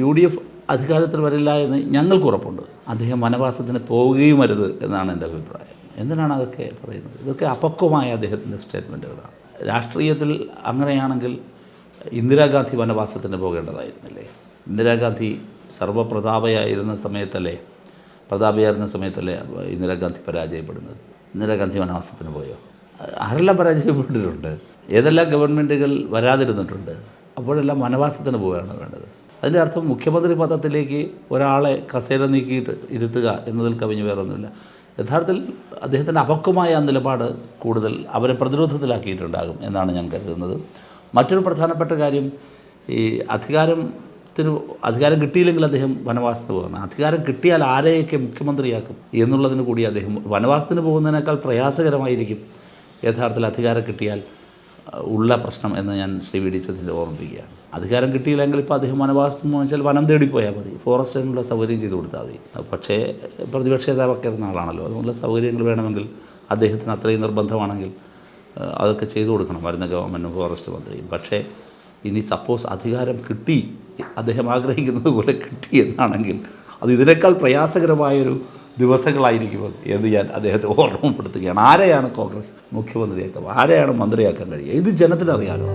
UDF അധികാരത്തിൽ വരില്ല എന്ന് ഞങ്ങൾക്ക് ഉറപ്പുണ്ട്. അദ്ദേഹം വനവാസത്തിന് പോവുകയും അരുത് എന്നാണ് എൻ്റെ അഭിപ്രായം. എന്തിനാണ് അതൊക്കെ പറയുന്നത്? ഇതൊക്കെ അപക്വമായ അദ്ദേഹത്തിൻ്റെ സ്റ്റേറ്റ്മെൻറ്റുകളാണ്. രാഷ്ട്രീയത്തിൽ അങ്ങനെയാണെങ്കിൽ ഇന്ദിരാഗാന്ധി വനവാസത്തിന് പോകേണ്ടതായിരുന്നില്ലേ? ഇന്ദിരാഗാന്ധി സർവ്വപ്രതാപയായിരുന്ന സമയത്തല്ലേ ഇന്ദിരാഗാന്ധി പരാജയപ്പെടുന്നത്? ഇന്ദിരാഗാന്ധി വനവാസത്തിന് പോയോ? ആരെല്ലാം പരാജയപ്പെട്ടിട്ടുണ്ട്? ഏതെല്ലാം ഗവൺമെൻറ്റുകൾ വരാതിരുന്നിട്ടുണ്ട്? അപ്പോഴെല്ലാം വനവാസത്തിന് പോവുകയാണ് വേണ്ടത്. അതിൻ്റെ അർത്ഥം മുഖ്യമന്ത്രി പദത്തിലേക്ക് ഒരാളെ കസേര നീക്കിയിട്ട് ഇരുത്തുക എന്നതിൽ കവിഞ്ഞ് വേറൊന്നുമില്ല. യഥാർത്ഥത്തിൽ അദ്ദേഹത്തിൻ്റെ അപക്വമായ നിലപാട് കൂടുതൽ അവരെ പ്രതിരോധത്തിലാക്കിയിട്ടുണ്ടാകും എന്നാണ് ഞാൻ കരുതുന്നത്. മറ്റൊരു പ്രധാനപ്പെട്ട കാര്യം, ഈ അധികാരം കിട്ടിയില്ലെങ്കിൽ അദ്ദേഹം വനവാസത്തിന് പോകണം. അധികാരം കിട്ടിയാൽ ആരെയൊക്കെ മുഖ്യമന്ത്രിയാക്കും എന്നുള്ളതിന് കൂടി അദ്ദേഹം വനവാസത്തിന് പോകുന്നതിനേക്കാൾ പ്രയാസകരമായിരിക്കും യഥാർത്ഥത്തിൽ അധികാരം കിട്ടിയാൽ ഉള്ള പ്രശ്നം എന്ന് ഞാൻ ശ്രീ വി ഡി സതീശനെ ഓർമ്മിപ്പിക്കുകയാണ്. അധികാരം കിട്ടിയില്ലെങ്കിൽ ഇപ്പോൾ അദ്ദേഹം വനവാസത്തിന് വെച്ചാൽ വനം തേടിപ്പോയാൽ മതി, ഫോറസ്റ്റിനുള്ള സൗകര്യം ചെയ്ത് കൊടുത്താൽ മതി. പക്ഷേ പ്രതിപക്ഷ നേതാവൊക്കെ ഇരുന്ന ആളാണല്ലോ, അതുപോലെ സൗകര്യങ്ങൾ വേണമെങ്കിൽ അദ്ദേഹത്തിന് അത്രയും നിർബന്ധമാണെങ്കിൽ അതൊക്കെ ചെയ്തു കൊടുക്കണം വരുന്ന ഗവൺമെൻറ്റും ഫോറസ്റ്റ് മന്ത്രിയും. പക്ഷേ ഇനി സപ്പോസ് അധികാരം കിട്ടി, അദ്ദേഹം ആഗ്രഹിക്കുന്നത് പോലെ കിട്ടി എന്നാണെങ്കിൽ അത് ഇതിനേക്കാൾ പ്രയാസകരമായൊരു ദിവസങ്ങളായിരിക്കും എന്ന് ഞാൻ അദ്ദേഹത്തെ ഓർമ്മപ്പെടുത്തുകയാണ്. ആരെയാണ് കോൺഗ്രസ് മുഖ്യമന്ത്രിയാക്കുക, ആരെയാണ് മന്ത്രിയാക്കാൻ കഴിയുക? ഇത് ജനത്തിനറിയാലോ.